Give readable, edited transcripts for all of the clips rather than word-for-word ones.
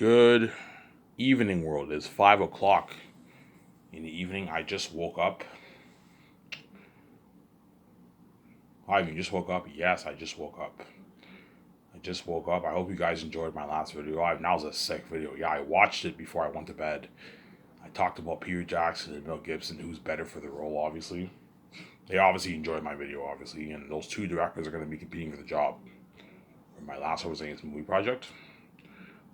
Good evening, world. It's 5 o'clock in the evening. I just woke up. You just woke up? Yes, I just woke up. I just woke up. I hope you guys enjoyed my last video. That was a sick video. Yeah, I watched it before I went to bed. I talked about Peter Jackson and Mel Gibson, who's better for the role, obviously. They obviously enjoyed my video, obviously, and those two directors are going to be competing for the job for my Last House movie project,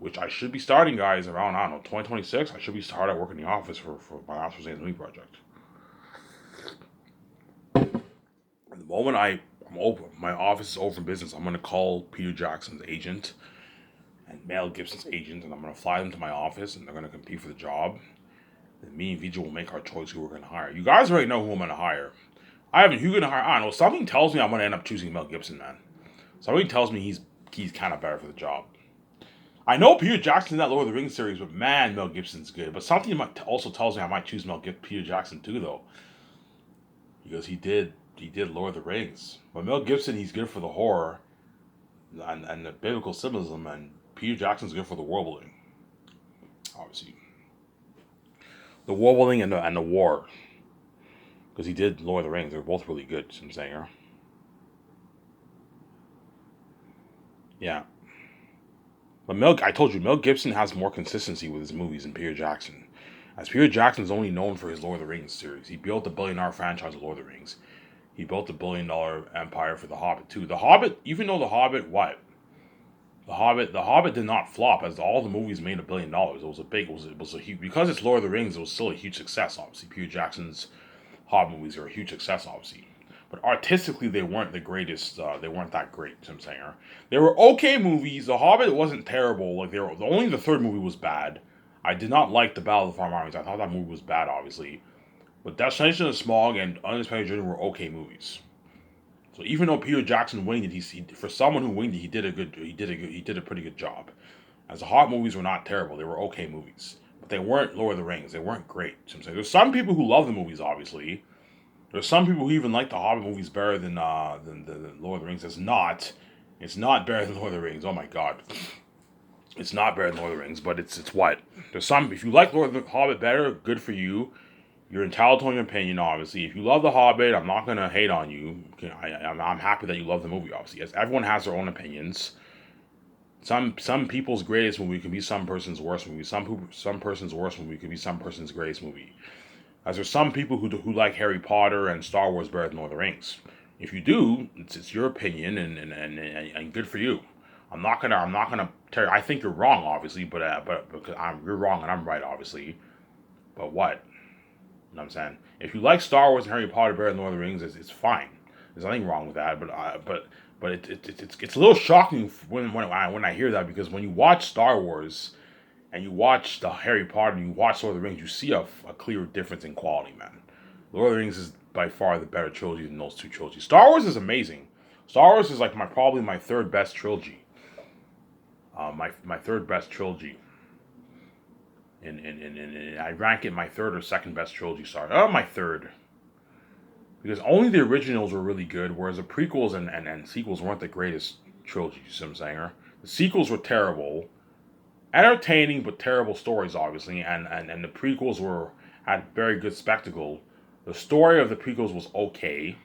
which I should be starting, guys, around, 2026. I should be starting working in the office for my Last House movie project. The moment I'm open, my office is open business, I'm going to call Peter Jackson's agent and Mel Gibson's agent, and I'm going to fly them to my office, and they're going to compete for the job. And me and Vijay will make our choice who we're going to hire. You guys already know who I'm going to hire. I haven't. Who going to hire? I don't know. Something tells me I'm going to end up choosing Mel Gibson, man. Something tells me he's kind of better for the job. I know Peter Jackson's in that Lord of the Rings series, but man, Mel Gibson's good. But something also tells me I might choose Peter Jackson too, though, because he did Lord of the Rings. But Mel Gibson, he's good for the horror and the biblical symbolism, and Peter Jackson's good for the world building. Obviously, the world building and the war, because he did Lord of the Rings. They're both really good. I'm saying, yeah. But I told you, Mel Gibson has more consistency with his movies than Peter Jackson. As Peter Jackson is only known for his Lord of the Rings series. He built the billion-dollar franchise of Lord of the Rings. He built the billion-dollar empire for The Hobbit too. The Hobbit, even though The Hobbit, The Hobbit did not flop, as all the movies made $1 billion. It was a huge, because it's Lord of the Rings. It was still a huge success. Obviously, Peter Jackson's Hobbit movies are a huge success. Obviously. But artistically, they weren't the greatest. They weren't that great. I'm saying, they were okay movies. The Hobbit wasn't terrible. Only the third movie was bad. I did not like the Battle of the Farm Armies. I thought that movie was bad, obviously. But Destination of Smog and Unexpected Journey were okay movies. So even though Peter Jackson winged it, for someone who winged it, he did a pretty good job. As the Hobbit movies were not terrible. They were okay movies, but they weren't Lord of the Rings. They weren't great. So I'm saying, there's some people who love the movies, obviously. There's some people who even like the Hobbit movies better than the Lord of the Rings. It's not better than Lord of the Rings. Oh my God, it's not better than Lord of the Rings. But it's what there's some. If you like Lord of the Hobbit better, good for you. You're entitled to your opinion, obviously. If you love The Hobbit, I'm not gonna hate on you. I'm happy that you love the movie, obviously. Yes, everyone has their own opinions. Some people's greatest movie can be some person's worst movie. Some person's worst movie could be some person's greatest movie. As there's some people who like Harry Potter and Star Wars better than Lord of the Rings. If you do, it's your opinion and good for you. I'm not gonna tell you. I think you're wrong, obviously, but because you're wrong and I'm right, obviously. But what? You know what I'm saying? If you like Star Wars and Harry Potter better than Lord of the Rings, it's fine. There's nothing wrong with that. But it's a little shocking when I hear that, because when you watch Star Wars and you watch the Harry Potter and you watch Lord of the Rings, you see a clear difference in quality, man. Lord of the Rings is by far the better trilogy than those two trilogies. Star Wars is amazing. Star Wars is like probably my third best trilogy. My third best trilogy. And I rank it my third or second best trilogy. Sorry, my third, because only the originals were really good, whereas the prequels and sequels weren't the greatest trilogies. You see what I'm saying? The sequels were terrible, entertaining but terrible stories, obviously, and the prequels had very good spectacle. The story of the prequels was okay.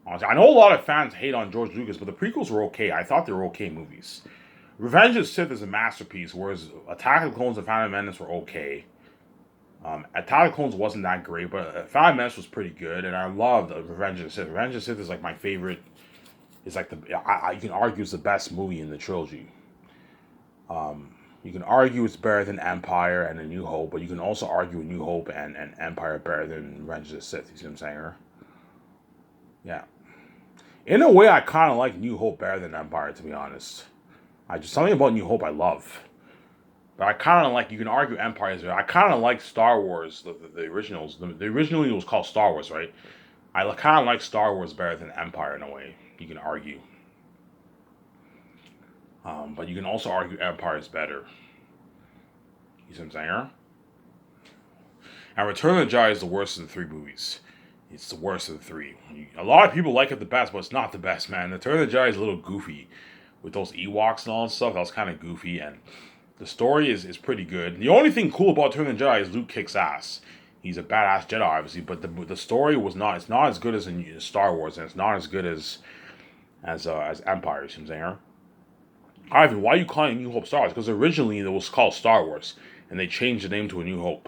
Honestly, I know a lot of fans hate on George Lucas, but the prequels were okay. I thought they were okay movies. Revenge of the Sith is a masterpiece, whereas Attack of the Clones and Phantom Menace were okay. Attack of the Clones wasn't that great, but Phantom Menace was pretty good, and I loved Revenge of the Sith. Revenge of the Sith is like my favorite. It's like you can argue it's the best movie in the trilogy. You can argue it's better than Empire and A New Hope, but you can also argue A New Hope and Empire are better than Revenge of the Sith. You see what I'm saying? Yeah. In a way, I kind of like New Hope better than Empire, to be honest. Something about New Hope I love. But I kind of like, you can argue Empire is better. I kind of like Star Wars, the originals. The originally it was called Star Wars, right? I kind of like Star Wars better than Empire in a way. You can argue. But you can also argue Empire is better. You see what I'm saying? And Return of the Jedi is the worst of the three movies. It's the worst of the three. A lot of people like it the best, but it's not the best, man. Return of the Jedi is a little goofy with those Ewoks and all that stuff. That was kind of goofy, and The story is pretty good. The only thing cool about Return of the Jedi is Luke kicks ass. He's a badass Jedi, obviously, but the story was not. It's not as good as in Star Wars, and it's not as good as Empire. You see what I'm saying? Ivan, why are you calling New Hope Star Wars? Because originally it was called Star Wars, and they changed the name to A New Hope.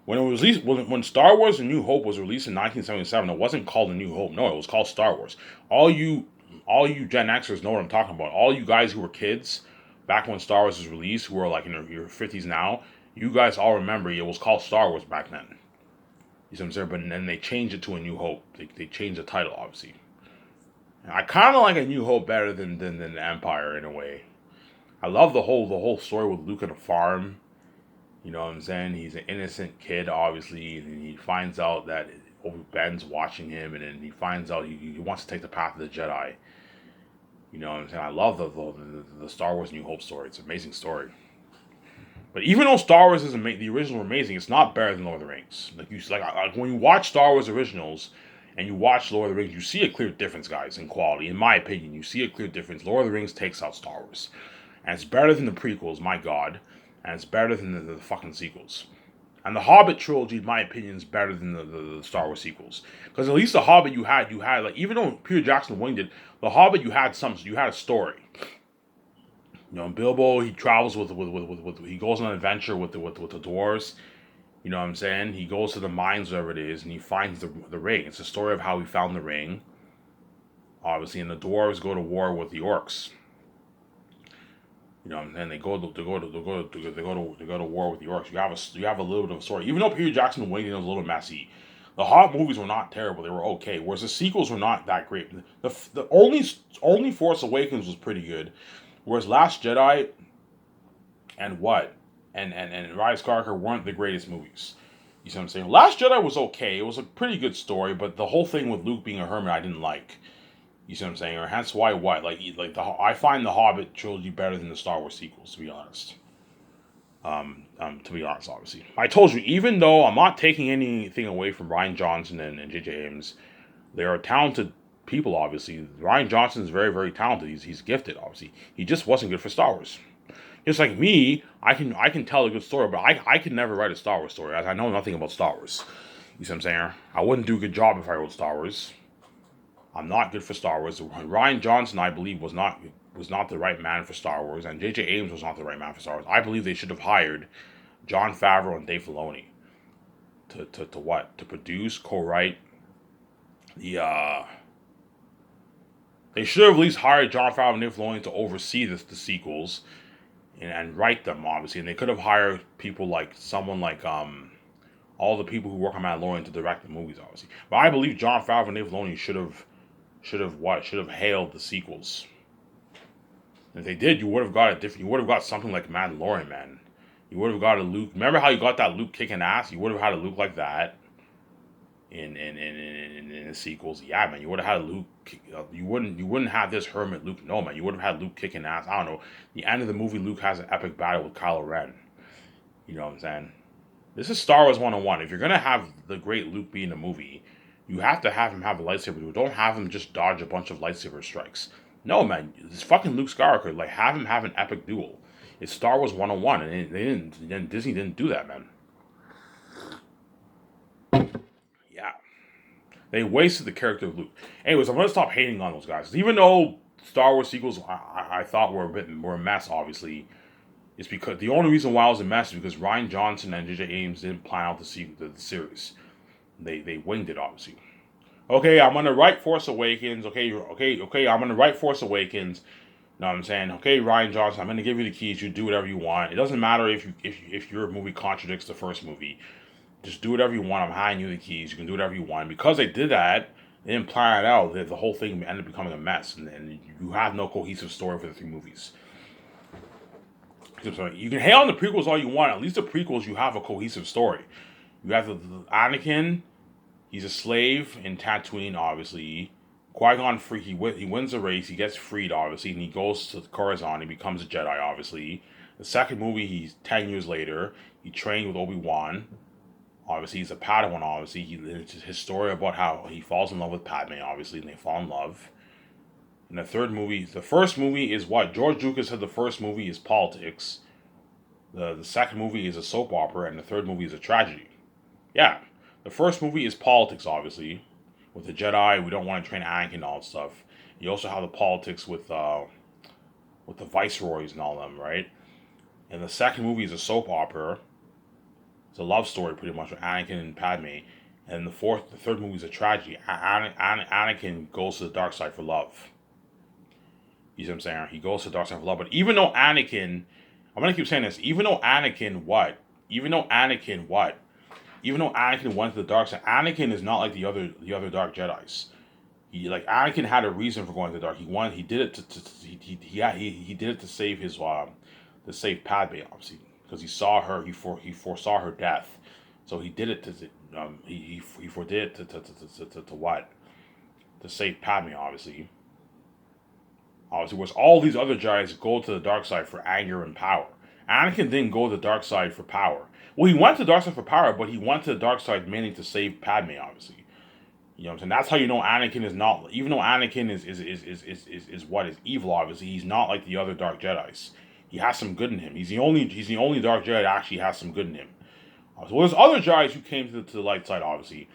When it was released, when Star Wars: A New Hope was released in 1977, it wasn't called A New Hope. No, it was called Star Wars. All you Gen Xers know what I'm talking about. All you guys who were kids back when Star Wars was released, who are like in your 50s now, you guys all remember it was called Star Wars back then. You see what I'm saying? But then they changed it to A New Hope. They changed the title, obviously. I kind of like A New Hope better than Empire in a way. I love the whole story with Luke on a farm. You know what I'm saying? He's an innocent kid, obviously, and he finds out that Ben's watching him, and then he finds out he wants to take the path of the Jedi. You know what I'm saying? I love the Star Wars New Hope story. It's an amazing story. But even though Star Wars is the original amazing, it's not better than Lord of the Rings. Like when you watch Star Wars originals and you watch Lord of the Rings, you see a clear difference, guys, in quality. In my opinion, you see a clear difference. Lord of the Rings takes out Star Wars, and it's better than the prequels. My God, and it's better than the fucking sequels. And the Hobbit trilogy, in my opinion, is better than the Star Wars sequels. Because at least the Hobbit you had like, even though Peter Jackson winged it, the Hobbit you had a story. You know, Bilbo, he travels with he goes on an adventure with the dwarves. You know what I'm saying? He goes to the mines, whatever it is, and he finds the ring. It's a story of how he found the ring. Obviously, and the dwarves go to war with the orcs. You know, and they go to war with the orcs. You have a little bit of a story. Even though Peter Jackson winged it was a little messy, the Hobbit movies were not terrible. They were okay. Whereas the sequels were not that great. The only Force Awakens was pretty good. Whereas Last Jedi and Rise of Skywalker weren't the greatest movies. You see what I'm saying? Last Jedi was okay. It was a pretty good story, but the whole thing with Luke being a hermit, I didn't like. You see what I'm saying? Or hence why I find the Hobbit trilogy better than the Star Wars sequels, to be honest. Obviously. I told you, even though I'm not taking anything away from Rian Johnson and J.J. Abrams, they are talented people, obviously. Rian Johnson is very, very talented. He's gifted, obviously. He just wasn't good for Star Wars. Just like me, I can tell a good story, but I can never write a Star Wars story, as I know nothing about Star Wars. You see what I'm saying? I wouldn't do a good job if I wrote Star Wars. I'm not good for Star Wars. Rian Johnson, I believe, was not the right man for Star Wars, and J.J. Abrams was not the right man for Star Wars. I believe they should have hired Jon Favreau and Dave Filoni to produce, co-write the. They should have at least hired Jon Favreau and Dave Filoni to oversee the sequels and write them, obviously. And they could have hired people like someone like all the people who work on Mandalorian to direct the movies, obviously. But I believe Jon Favreau and Dave Filoni should have hailed the sequels. And if they did, you would have got something like Mandalorian, man. You would have got a Luke. Remember how you got that Luke kicking ass? You would have had a Luke like that in the sequels. Yeah, man. You would have had a Luke. You wouldn't have this hermit Luke. No, man. You would have had Luke kicking ass. I don't know. The end of the movie, Luke has an epic battle with Kylo Ren. You know what I'm saying? This is Star Wars 101. If you're gonna have the great Luke be in a movie, you have to have him have a lightsaber duel. Don't have him just dodge a bunch of lightsaber strikes. No, man. It's fucking Luke Skywalker. Like, have him have an epic duel. It's Star Wars 101, and Disney didn't do that, man. Yeah. They wasted the character of Luke. Anyways, I'm going to stop hating on those guys. Even though Star Wars sequels I thought were a mess, obviously, it's because the only reason why it was a mess is because Rian Johnson and J.J. Abrams didn't plan out the series. They winged it, obviously. Okay, I'm going to write Force Awakens. Okay, I'm going to write Force Awakens. You know what I'm saying? Okay, Rian Johnson, I'm going to give you the keys. You do whatever you want. It doesn't matter if your movie contradicts the first movie. Just do whatever you want. I'm handing you the keys. You can do whatever you want. And because they did that, they didn't plan it out. The whole thing ended up becoming a mess. And you have no cohesive story for the three movies. You can hate on the prequels all you want. At least the prequels, you have a cohesive story. You have the Anakin. He's a slave in Tatooine, obviously. Qui-Gon he wins the race, he gets freed, obviously, and he goes to Coruscant, he becomes a Jedi, obviously. The second movie, he's 10 years later, he trained with Obi-Wan. Obviously, he's a Padawan, obviously. It's his story about how he falls in love with Padme, obviously, and they fall in love. And the first movie is what? George Lucas said the first movie is politics. The second movie is a soap opera, and the third movie is a tragedy. Yeah, the first movie is politics, obviously, with the Jedi. We don't want to train Anakin and all that stuff. You also have the politics with the viceroys and all them, right? And the second movie is a soap opera. It's a love story, pretty much, with Anakin and Padme. And the third movie is a tragedy. Anakin goes to the dark side for love. You see what I'm saying? He goes to the dark side for love. But even though Anakin, I'm gonna keep saying this. Even though Anakin, what? Even though Anakin, what? Even though Anakin went to the dark side, Anakin is not like the other Dark Jedi's. Anakin had a reason for going to the dark. He did it he did it to save to save Padme, obviously, because he foresaw her death. So he did it he foredid it to what? To save Padme, obviously. Obviously, whereas all these other Jedi's go to the dark side for anger and power. Anakin didn't go to the dark side for power. Well, he went to the dark side for power, but he went to the dark side mainly to save Padme, obviously. You know what I'm saying? That's how you know Anakin is not. Even though Anakin is what is evil. Obviously, he's not like the other Dark Jedi's. He has some good in him. He's the only Dark Jedi that actually has some good in him. Well, there's other Jedi's who came to the light side, obviously,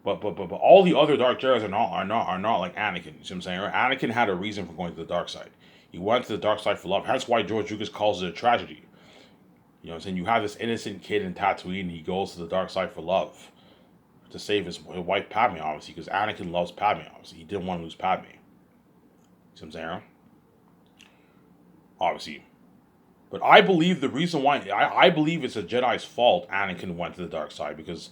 but all the other Dark Jedi's are not like Anakin. You see what I'm saying? Anakin had a reason for going to the dark side. He went to the dark side for love. That's why George Lucas calls it a tragedy. You know what I'm saying? You have this innocent kid in Tatooine, and he goes to the dark side for love, to save his wife Padme, obviously, because Anakin loves Padme, obviously. He didn't want to lose Padme. You see what I'm saying? Obviously. But I believe the reason why, I believe it's a Jedi's fault Anakin went to the dark side, because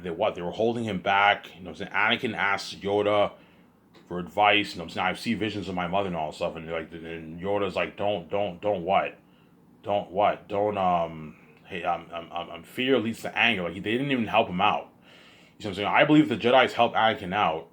they were holding him back. You know what I'm saying? Anakin asked Yoda for advice. You know what I'm saying? I see visions of my mother and all that stuff, and and Yoda's like, don't what? Don't what? Don't hey, I'm fear leads to anger. Like, they didn't even help him out. You know what I'm saying? I believe the Jedi's helped Anakin out.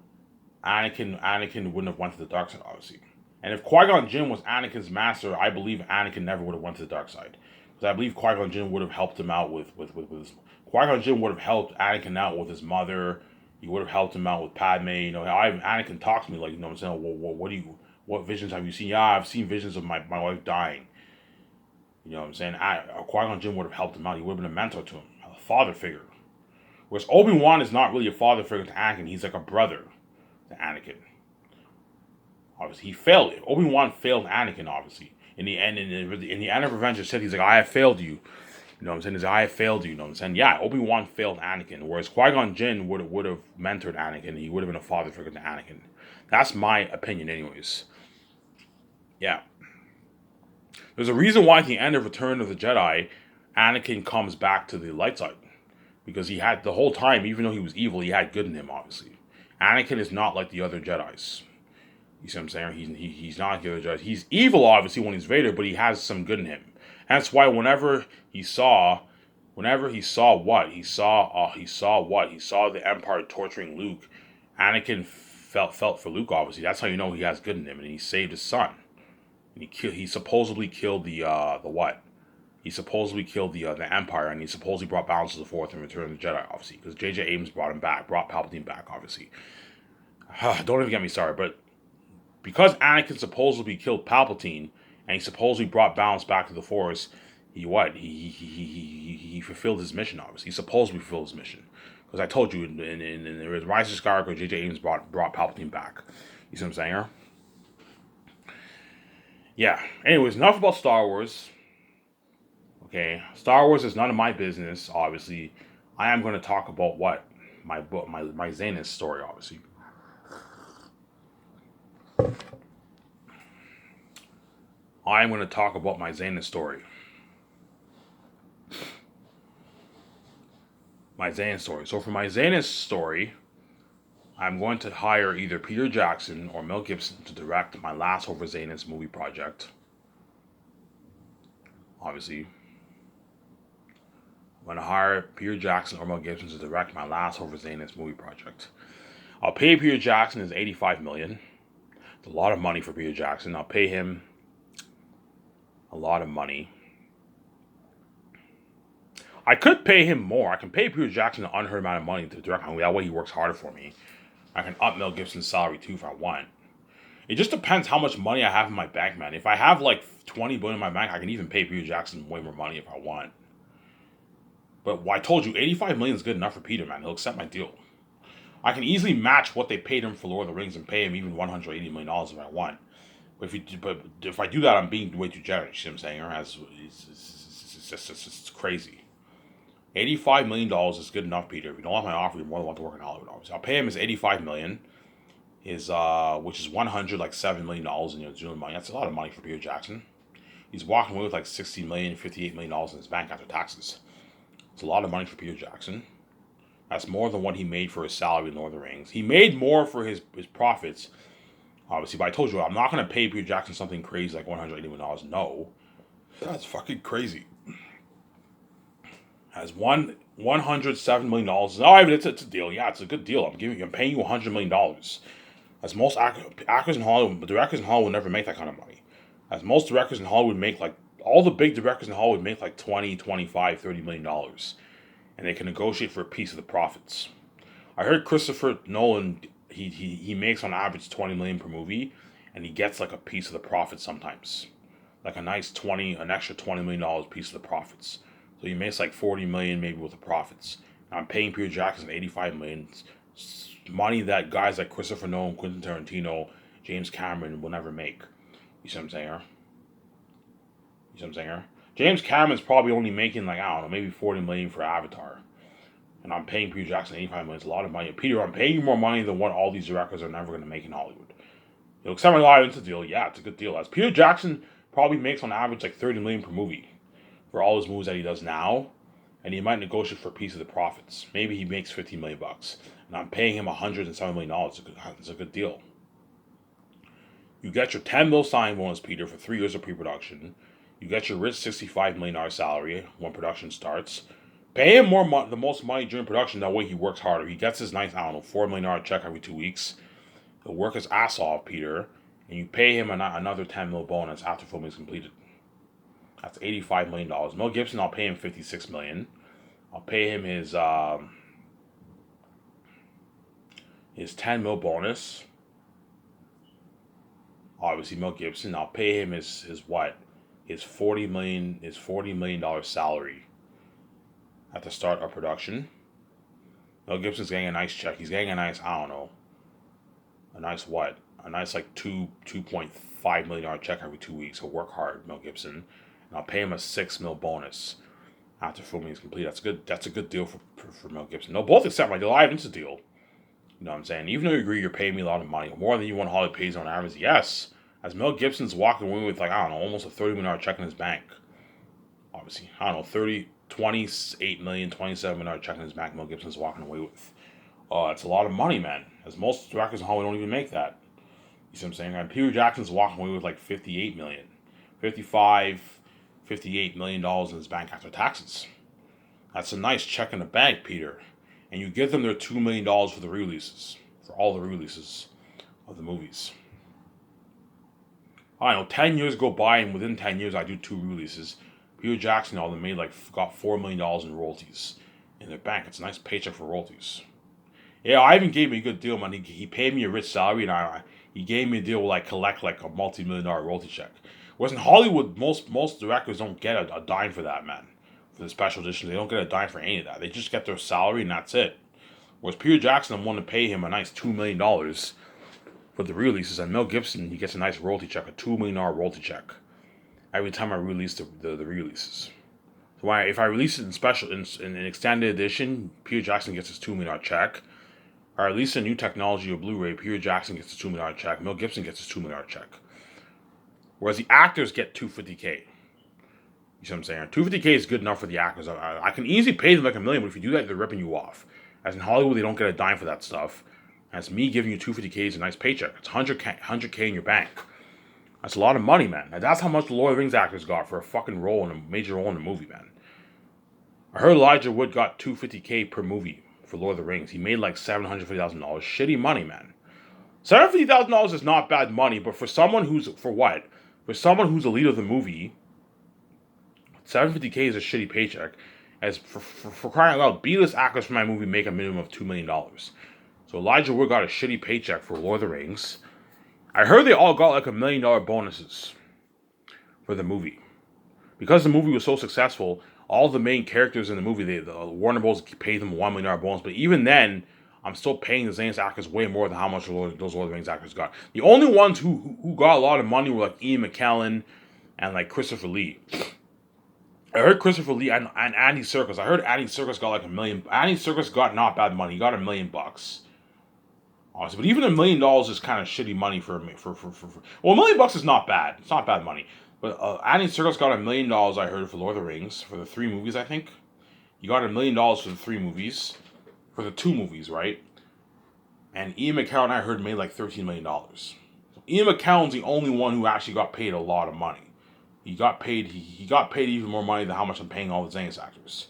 Anakin wouldn't have went to the dark side, obviously. And if Qui-Gon Jinn was Anakin's master, I believe Anakin never would have went to the dark side. Because I believe Qui-Gon Jinn would have helped him out with his... Qui-Gon Jinn would have helped Anakin out with his mother. He would have helped him out with Padme. You know, Anakin talks to me like, you know what I'm saying? Well, what visions have you seen? Yeah, I've seen visions of my wife dying. You know what I'm saying? Qui-Gon Jinn would have helped him out. He would have been a mentor to him, a father figure. Whereas Obi-Wan is not really a father figure to Anakin. He's like a brother to Anakin. Obviously, he failed. Obi-Wan failed Anakin, obviously. In the end, in the end of Revenge of the Sith, he's like, I have failed you. You know what I'm saying? He's like, I have failed you. You know what I'm saying? Yeah, Obi-Wan failed Anakin. Whereas Qui-Gon Jinn would have mentored Anakin. He would have been a father figure to Anakin. That's my opinion, anyways. Yeah. There's a reason why at the end of Return of the Jedi, Anakin comes back to the light side. Because he had, the whole time, even though he was evil, he had good in him, obviously. Anakin is not like the other Jedis. You see what I'm saying? He's not like the other Jedis. He's evil, obviously, when he's Vader, but he has some good in him. That's why whenever he saw what? He saw what? He saw the Empire torturing Luke. Anakin felt for Luke, obviously. That's how you know he has good in him. And he saved his son. And he supposedly killed the what? He supposedly killed the Empire, and he supposedly brought balance to the Fourth and Return of the Jedi, obviously, because J.J. Abrams brought Palpatine back, obviously. Don't even get me started, but because Anakin supposedly killed Palpatine, and he supposedly brought balance back to the Force, he fulfilled his mission, obviously. He supposedly fulfilled his mission. Because I told you, in Rise of Skywalker, J.J. Abrams brought Palpatine back. You see what I'm saying? Yeah. Anyways, enough about Star Wars. Okay, Star Wars is none of my business, obviously. I am going to talk about what? My book, my Zanus story, obviously. I am going to talk about my Zanus story. My Zanus story. So for my Zanus story, I'm going to hire either Peter Jackson or Mel Gibson to direct my last Over Zanus movie project. Obviously. I'm going to hire Peter Jackson or Mel Gibson to direct my last Over Zanus movie project. I'll pay Peter Jackson his $85 million. It's a lot of money for Peter Jackson. I'll pay him a lot of money. I could pay him more. I can pay Peter Jackson an unheard amount of money to direct my movie. That way he works harder for me. I can up Mel Gibson's salary too if I want. It just depends how much money I have in my bank, man. If I have like 20 billion in my bank, I can even pay Peter Jackson way more money if I want. But I told you, 85 million is good enough for Peter, man. He'll accept my deal. I can easily match what they paid him for Lord of the Rings and pay him even $180 million if I want. But if I do that, I'm being way too generous. You know what I'm saying? It's crazy. $85 million is good enough, Peter. If you don't like my offer, you're more than welcome to work in Hollywood. Obviously, I'll pay him his $85 million, which is $107 million in New Zealand money. That's a lot of money for Peter Jackson. He's walking away with like $60 million, $58 million in his bank after taxes. It's a lot of money for Peter Jackson. That's more than what he made for his salary in Lord of the Rings. He made more for his profits, obviously, but I told you, I'm not going to pay Peter Jackson something crazy like $180 million. No. That's fucking crazy. Has $107 million. No, it's a deal. Yeah, it's a good deal. I'm paying you $100 million. As most actors in Hollywood, directors in Hollywood never make that kind of money. As most directors in Hollywood make all the big directors in Hollywood make like 20, 25, $30 million. And they can negotiate for a piece of the profits. I heard Christopher Nolan, he makes on average 20 million per movie, and he gets like a piece of the profits sometimes. Like an extra $20 million piece of the profits. So he makes like 40 million maybe with the profits. And I'm paying Peter Jackson 85 million. Money that guys like Christopher Nolan, Quentin Tarantino, James Cameron will never make. You see what I'm saying? James Cameron's probably only making like, I don't know, maybe 40 million for Avatar. And I'm paying Peter Jackson 85 million. It's a lot of money. Peter, I'm paying you more money than what all these directors are never going to make in Hollywood. You'll accept my lie into the deal. Yeah, it's a good deal. As Peter Jackson probably makes on average like 30 million per movie for all his movies that he does now. And he might negotiate for a piece of the profits. Maybe he makes 15 million bucks. And I'm paying him $107 million. It's a good deal. You get your 10 mil signing bonus, Peter, for 3 years of pre-production. You get your rich $65 million salary when production starts. Pay him the most money during production. That way he works harder. He gets his nice, $4 million check every 2 weeks. He'll work his ass off, Peter. And you pay him another 10 mil bonus after filming is completed. That's $85 million. Mel Gibson, I'll pay him $56 million. I'll pay him his 10 mil bonus. Obviously, Mel Gibson, I'll pay him his $40 million salary at the start of production. Mel Gibson's getting a nice check. He's getting a nice, a nice like $2.5 million check every 2 weeks. He'll work hard, Mel Gibson. And I'll pay him a $6 million bonus after filming is complete. That's a good deal for Mel Gibson. They'll both accept my deal. I have a deal. You know what I'm saying? Even though you agree you're paying me a lot of money, more than you want Hollywood pays on average, yes. As Mel Gibson's walking away with almost a $30 million check in his bank. Obviously, 28 million, $27 million check in his bank Mel Gibson's walking away with. That's a lot of money, man. As most directors in Hollywood don't even make that. You see what I'm saying? And Peter Jackson's walking away with like 58 million. 55, $58 million in his bank after taxes. That's a nice check in the bank, Peter. And you give them their $2 million for the re-releases. For all the re-releases of the movies. I know, 10 years go by, and within 10 years, I do 2 releases. Peter Jackson, all them got $4 million in royalties in their bank. It's a nice paycheck for royalties. Yeah, Ivan gave me a good deal, man. He paid me a rich salary, and he gave me a deal where collect a multi-million-dollar royalty check. Whereas in Hollywood, most directors don't get a dime for that, man. For the special editions, they don't get a dime for any of that. They just get their salary, and that's it. Whereas Peter Jackson, I'm willing to pay him a nice $2 million for the releases, and Mel Gibson, he gets a nice royalty check, a $2 million royalty check every time I release the releases. So if I release it in an extended edition, Peter Jackson gets his $2 million check. If I release a new technology or Blu-ray, Peter Jackson gets his $2 million check. Mel Gibson gets his $2 million check. Whereas the actors get $250K. You see what I'm saying? $250K is good enough for the actors. I can easily pay them like $1 million, but if you do that, they're ripping you off. As in Hollywood, they don't get a dime for that stuff. As me giving you $250K is a nice paycheck. It's $100K in your bank. That's a lot of money, man. And that's how much the Lord of the Rings actors got for a fucking major role in a movie, man. I heard Elijah Wood got $250K per movie for Lord of the Rings. He made like $750,000. Shitty money, man. $750,000 is not bad money, but for someone who's the lead of the movie, $750K is a shitty paycheck. As for crying out loud, B-list actors for my movie make a minimum of $2 million. So Elijah Wood got a shitty paycheck for Lord of the Rings. I heard they all got like $1 million bonuses for the movie. Because the movie was so successful, all the main characters in the movie, the Warner Bros. Paid them a $1 million bonus. But even then, I'm still paying the Zane's actors way more than how much those Lord of the Rings actors got. The only ones who got a lot of money were like Ian McKellen and like Christopher Lee. I heard Christopher Lee and Andy Serkis. I heard Andy Serkis got like $1 million. Andy Serkis got not bad money. He got $1 million. Honestly, but even $1 million is kind of shitty money for well, $1 million is not bad. It's not bad money. But Andy Serkis got $1 million. I heard for Lord of the Rings for the 3 movies. I think he got $1 million for the 3 movies, for the 2 movies, right? And Ian McKellen, I heard, made like $13 million. So Ian McKellen's the only one who actually got paid a lot of money. He got paid. He got paid even more money than how much I'm paying all the Zangief actors.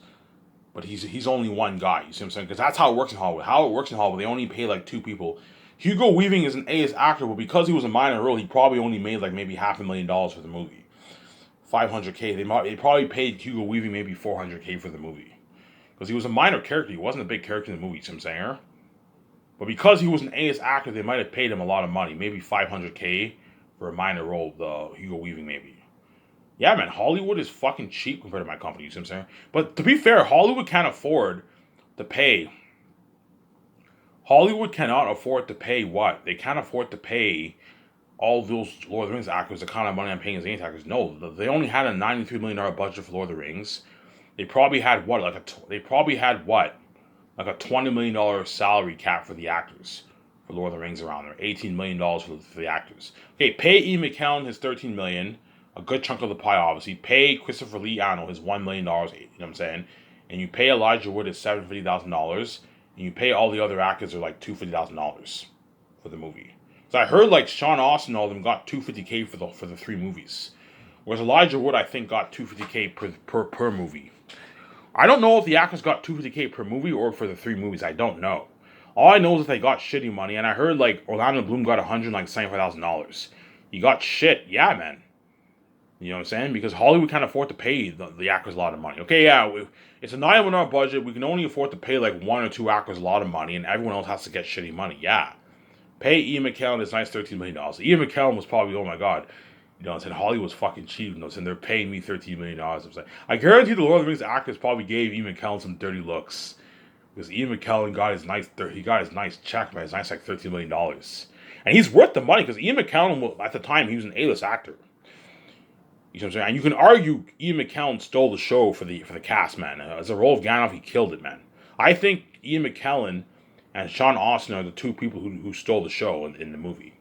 But he's only one guy. You see what I'm saying? Because that's how it works in Hollywood. How it works in Hollywood, they only pay like 2 people. Hugo Weaving is an A-list actor, but because he was a minor role, he probably only made like maybe $500,000 for the movie. $500K. They probably paid Hugo Weaving maybe $400K for the movie. Because he was a minor character. He wasn't a big character in the movie, you see what I'm saying? But because he was an A-list actor, they might have paid him a lot of money. Maybe $500K for a minor role, the Hugo Weaving maybe. Yeah, man, Hollywood is fucking cheap compared to my company, you see what I'm saying? But to be fair, Hollywood can't afford to pay. Hollywood cannot afford to pay what? They can't afford to pay all those Lord of the Rings actors the kind of money I'm paying as Zane's actors. No, they only had a $93 million budget for Lord of the Rings. They probably had what? Like a $20 million salary cap for the actors for Lord of the Rings around there. $18 million for the actors. Okay, pay Ian McKellen his $13 million. A good chunk of the pie, obviously. Pay Christopher Lee, I don't know, his $1 million, you know what I'm saying? And you pay Elijah Wood his $750,000, and you pay all the other actors are like $250,000 for the movie. So I heard like Sean Austin and all of them got $250K for the 3 movies. Whereas Elijah Wood, I think, got $250K per movie. I don't know if the actors got $250K per movie or for the 3 movies. I don't know. All I know is that they got shitty money, and I heard like Orlando Bloom got $175,000. He got shit, yeah, man. You know what I'm saying? Because Hollywood can't afford to pay the actors a lot of money. Okay, yeah, it's a $9 million budget. We can only afford to pay like 1 or 2 actors a lot of money, and everyone else has to get shitty money. Yeah. Pay Ian McKellen this nice $13 million. Ian McKellen was probably, oh my God, you know what I'm saying? Hollywood's fucking cheap. You know what I'm saying? They're paying me $13 million. I'm saying, I guarantee the Lord of the Rings actors probably gave Ian McKellen some dirty looks. Because Ian McKellen got his nice check, man. His nice like $13 million. And he's worth the money because Ian McKellen, at the time, he was an A-list actor. You know what I'm saying? And you can argue Ian McKellen stole the show for the cast, man. As a role of Gandalf, he killed it, man. I think Ian McKellen and Sean Austin are the 2 people who stole the show in the movie.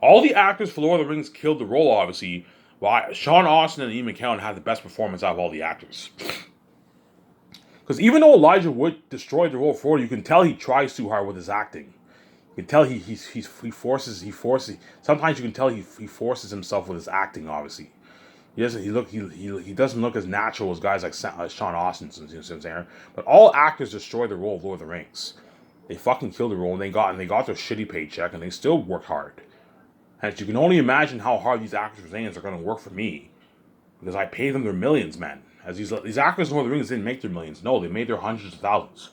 All the actors for Lord of the Rings killed the role, obviously, while Sean Austin and Ian McKellen had the best performance out of all the actors. Because even though Elijah Wood destroyed the role for you can tell he tries too hard with his acting. You can tell he forces. Sometimes you can tell he forces himself with his acting. Obviously, he doesn't look as natural as guys like Sean Austin. You know what I'm saying? But all actors destroy the role of Lord of the Rings. They fucking killed the role, and they got their shitty paycheck, and they still worked hard. And you can only imagine how hard these actors for Zane's are going to work for me, because I pay them their millions, man. As these actors in Lord of the Rings didn't make their millions. No, they made their hundreds of thousands.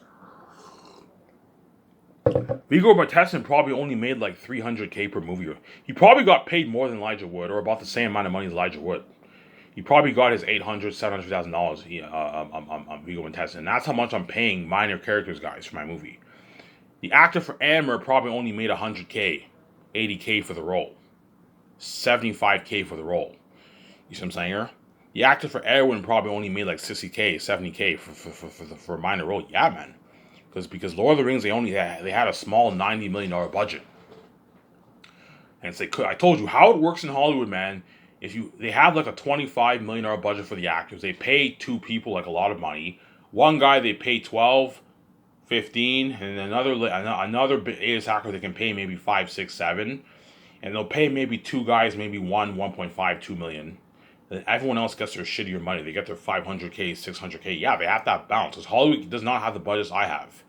Viggo Mortensen probably only made like $300K per movie. He probably got paid more than Elijah Wood, or about the same amount of money as Elijah Wood. He probably got his $700,000. Viggo Mortensen, and that's how much I'm paying minor characters guys for my movie. The actor for Amber probably only made $100K, $80K for the role, $75K for the role. You see what I'm saying here? The actor for Erwin probably only made like $60K, $70K for a minor role. Yeah, man. Because Lord of the Rings, they had a small $90 million budget. And it's like, I told you how it works in Hollywood, man. They have like a $25 million budget for the actors. They pay 2 people like a lot of money. One guy they pay 12, 15, and another A-list actor they can pay maybe 5, 6, 7. And they'll pay maybe 2 guys maybe 1.5, 2 million. And everyone else gets their shittier money. They get their $500K, $600K. Yeah, they have that balance. Because Hollywood does not have the budgets I have.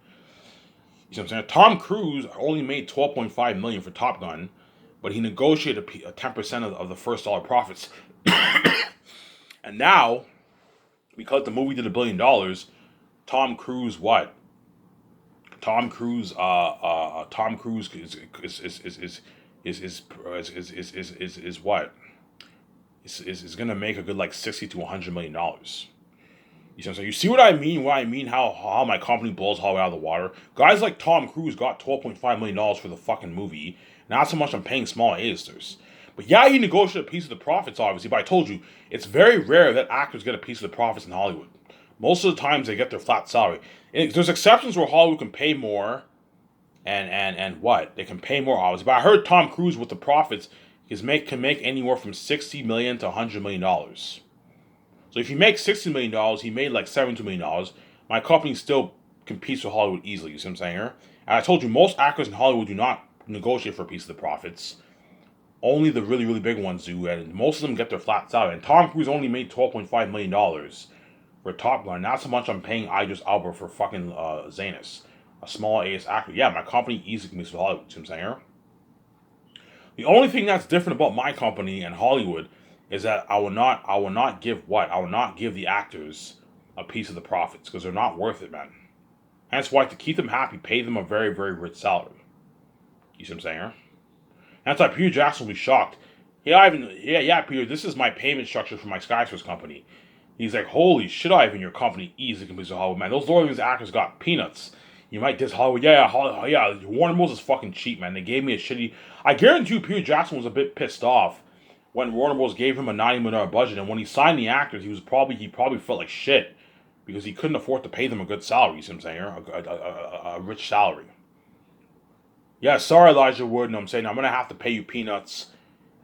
You know what I'm saying? Tom Cruise only made $12.5 million for Top Gun, but he negotiated a 10% of the first dollar profits. And now, because the movie did $1 billion, Tom Cruise is is what is gonna make a good like $60 to $100 million. You see what I'm saying? You see what I mean? What I mean? How my company blows Hollywood out of the water. Guys like Tom Cruise got $12.5 million for the fucking movie. Not so much I'm paying small A-listers. But yeah, he negotiated a piece of the profits, obviously. But I told you, it's very rare that actors get a piece of the profits in Hollywood. Most of the times they get their flat salary. And there's exceptions where Hollywood can pay more, and what they can pay more, obviously. But I heard Tom Cruise with the profits can make anywhere from $60 million to $100 million. So if he makes $60 million, he made like $72 million. My company still competes with Hollywood easily. You see what I'm saying here? And I told you, most actors in Hollywood do not negotiate for a piece of the profits. Only the really, really big ones do, and most of them get their flat salary. And Tom Cruise only made $12.5 million for Top Gun. Not so much I'm paying Idris Elba for fucking Zanus, a small AS actor. Yeah, my company easily competes with Hollywood. You see what I'm saying here? The only thing that's different about my company and Hollywood is that I will not give the actors a piece of the profits because they're not worth it, man. Hence why, to keep them happy, pay them a very, very rich salary. You see what I'm saying here? That's why Peter Jackson will be shocked. Yeah, Peter, this is my payment structure for my Skyscraper company. He's like, holy shit, Ivan, your company easily competes with Hollywood, man. Those Lord of the Rings actors got peanuts. You might diss Hollywood. Yeah, Warner Bros. Is fucking cheap, man. They gave me a shitty... I guarantee you Peter Jackson was a bit pissed off when Warner Bros. Gave him a $90 million budget, and when he signed the actors, he probably felt like shit because he couldn't afford to pay them a good salary. You see what I'm saying? A rich salary. Yeah, sorry, Elijah Wood. I'm saying I'm gonna have to pay you peanuts.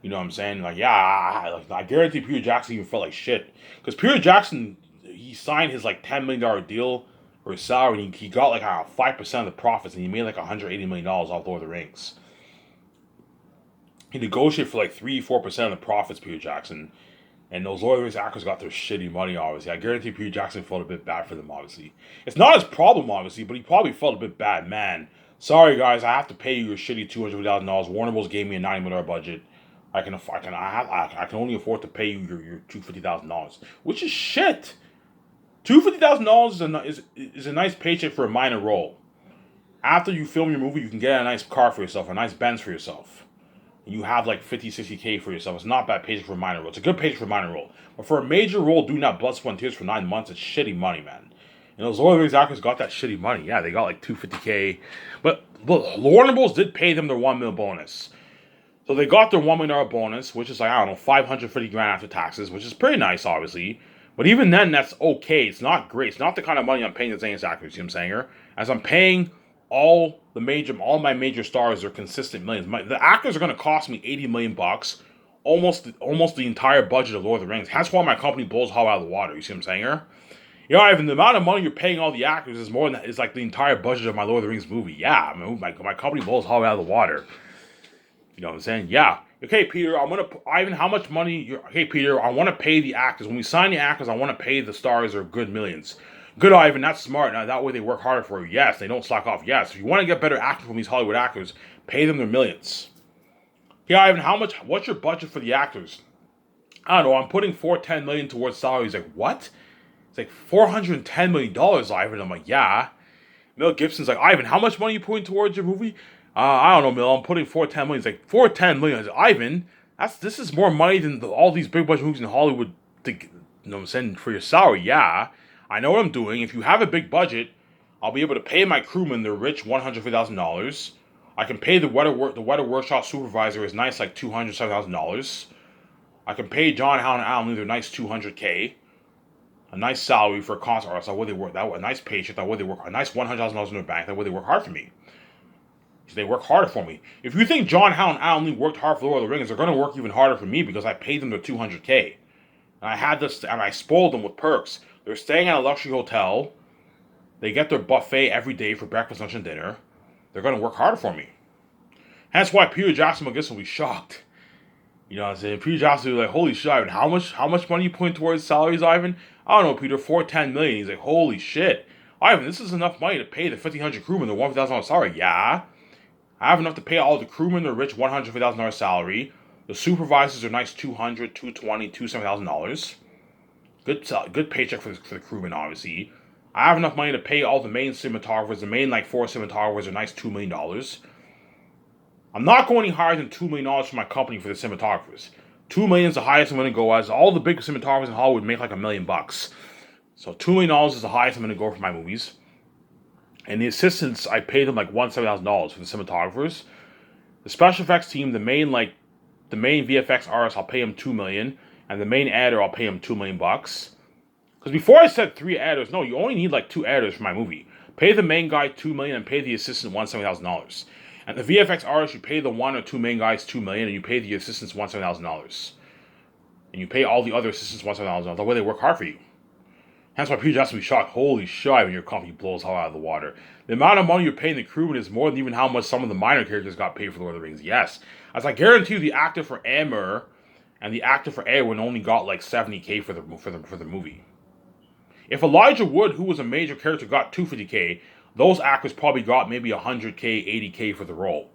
You know what I'm saying? Like, yeah, I guarantee Peter Jackson even felt like shit because Peter Jackson, he signed his like $10 million deal for his salary, and he got like 5% of the profits, and he made like $180 million off Lord of the Rings. He negotiated for like 3-4% of the profits, Peter Jackson. And those Lord of the Rings actors got their shitty money, obviously. I guarantee Peter Jackson felt a bit bad for them, obviously. It's not his problem, obviously, but he probably felt a bit bad. Man, sorry, guys, I have to pay you your shitty $250,000. Warner Bros. Gave me a $90 million budget. I can only afford to pay you your $250,000, which is shit. $250,000 is a nice paycheck for a minor role. After you film your movie, you can get a nice car for yourself, a nice Benz for yourself. You have like 50, 60K for yourself. It's not bad paycheck for a minor role. It's a good paycheck for a minor role. But for a major role, doing that blood, sweat, and tears for 9 months, it's shitty money, man. And those Lord of the Rings actors got that shitty money. Yeah, they got like 250K. But Warner Bros. Did pay them their $1 million bonus. So they got their $1 million bonus, which is like, I don't know, 550 grand after taxes, which is pretty nice, obviously. But even then, that's okay. It's not great. It's not the kind of money I'm paying the Zanus actors, you know what I'm saying here? As I'm paying all my major stars are consistent millions. The actors are going to cost me $80 million, almost the entire budget of Lord of the Rings. That's why my company blows Hollywood out of the water. You see what I'm saying here? You know, Ivan, the amount of money you're paying all the actors is more than is like the entire budget of my Lord of the Rings movie. Yeah, I mean, my company blows Hollywood out of the water. You know what I'm saying? Yeah. Okay, Peter, Ivan, how much money? Okay, Peter, I want to pay the actors. When we sign the actors, I want to pay the stars their good millions. Good, Ivan, that's smart. Now, that way they work harder for you. Yes, they don't slack off. Yes, if you want to get better acting from these Hollywood actors, pay them their millions. Yeah, Ivan, what's your budget for the actors? I don't know, I'm putting $410 million towards salaries. Like, what? It's like $410 million, Ivan. I'm like, yeah. Mel Gibson's like, Ivan, how much money are you putting towards your movie? I don't know, Mel, I'm putting $410 million. He's like, $410 million. I said, Ivan, this is more money than all these big budget movies in Hollywood to, you know what I'm saying, for your salary. Yeah, I know what I'm doing. If you have a big budget, I'll be able to pay my crewmen their rich $150,000. I can pay the weather workshop supervisor his nice like $207,000. I can pay John Howard and Alan Lee their nice $200K. A nice salary for a concert artist. That way they work. A nice paycheck. That way they work. A nice $100,000 in their bank. That way they work hard for me. So they work harder for me. If you think John Howard and Alan Lee worked hard for Lord of the Rings, they're going to work even harder for me because I paid them their $200K. And I had this, and I spoiled them with perks. They're staying at a luxury hotel. They get their buffet every day for breakfast, lunch, and dinner. They're going to work harder for me. That's why Peter Jackson will be shocked. You know what I'm saying? Peter Jackson will be like, holy shit, Ivan, how much money you putting towards salaries, Ivan? I don't know, Peter, $410 million. He's like, holy shit. Ivan, this is enough money to pay the 1,500 crewmen their $1,000 salary. Yeah. I have enough to pay all the crewmen their rich $150,000 salary. The supervisors are nice $200,000, $220,000, $270,000. Good paycheck for the crewmen, obviously. I have enough money to pay all the main cinematographers. The main, like, 4 cinematographers are nice $2 million. I'm not going any higher than $2 million for my company for the cinematographers. 2 million is the highest I'm going to go, as all the big cinematographers in Hollywood make like $1 million. So $2 million is the highest I'm going to go for my movies. And the assistants, I pay them like $170,000 for the cinematographers. The special effects team, the main VFX artist, I'll pay him $2 million, and the main editor, I'll pay him $2 million. Because before I said 3 editors, no, you only need like 2 editors for my movie. Pay the main guy $2 million and pay the assistant $170,000. And the VFX artist, you pay the 1 or 2 main guys $2 million, and you pay the assistants $170,000. And you pay all the other assistants $170,000. That way they work hard for you. Hence why Peter Jackson will be shocked. Holy shit, when your company blows hell out of the water. The amount of money you're paying the crewman is more than even how much some of the minor characters got paid for Lord of the Rings. Yes. As I guarantee you, the actor for Éomer and the actor for Eowyn only got like $70K for the movie. If Elijah Wood, who was a major character, got $250K, those actors probably got maybe $100K, $80K for the role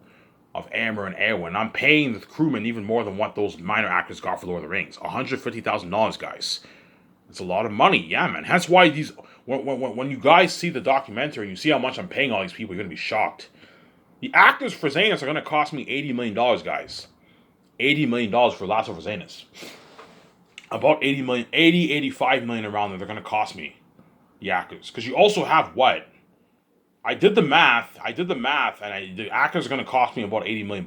of Éomer and Eowyn. I'm paying the crewman even more than what those minor actors got for Lord of the Rings. $150,000, guys. It's a lot of money, yeah, man. That's why when you guys see the documentary and you see how much I'm paying all these people, you're gonna be shocked. The actors for Xehanort are gonna cost me $80 million, guys. $80 million for Lasso for Xehanort. About 85 million around there. They're gonna cost me, the actors, because you also have what? I did the math, and the actors are gonna cost me about $80 million.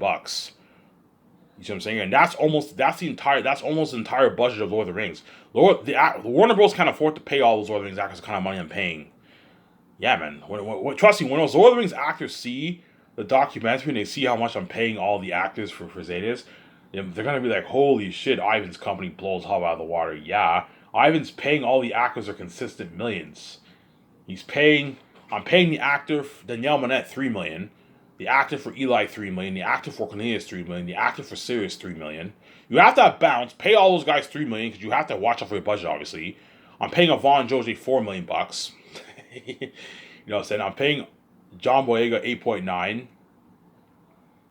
You see what I'm saying? And that's almost the entire budget of Lord of the Rings. The Warner Bros. Can't afford to pay all those Lord of the Rings actors the kind of money I'm paying. Yeah, man. Trust me, when those Lord of the Rings actors see the documentary and they see how much I'm paying all the actors for Xehanort, they're gonna be like, "Holy shit, Ivan's company blows hell out of the water." Yeah, Ivan's paying all the actors a consistent millions. I'm paying the actor Danielle Monette $3 million. The actor for Eli $3 million, the actor for Cornelius $3 million, the actor for Sirius $3 million. You have to have balance. Pay all those guys $3 million because you have to watch out for your budget. Obviously, I'm paying Yvonne Joji $4 million. You know what I'm saying? I'm paying John Boyega 8.9.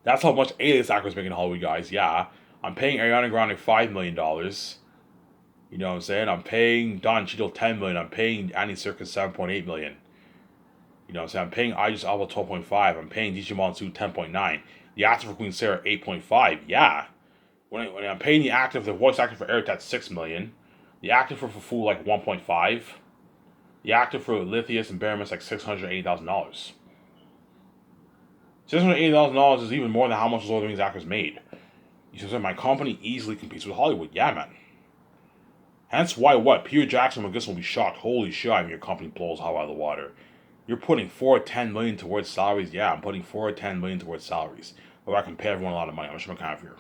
That's how much A-list actors making in Hollywood, guys. Yeah, I'm paying Ariana Grande $5 million. You know what I'm saying? I'm paying Don Cheadle $10 million. I'm paying Andy Serkis $7.8 million. You know what I'm saying? I'm paying Idris Elba 12.5. I'm paying DJ Monsoon 10.9. The actor for Queen Sarah 8.5. Yeah. When I'm paying the voice actor for Eric, that's $6 million. The actor for Fool like 1.5. The actor for Lithius and Baramus like $680,000. $680,000 is even more than how much Lord of the Rings actors made. You see, my company easily competes with Hollywood. Yeah, man. Hence why what? Peter Jackson and McGuinness will be shocked. Holy shit, I mean, your company blows hell out of the water. You're putting $4 or $10 million towards salaries. Yeah, I'm putting $4 or $10 million towards salaries. But I can pay everyone a lot of money. I'm just kind of here.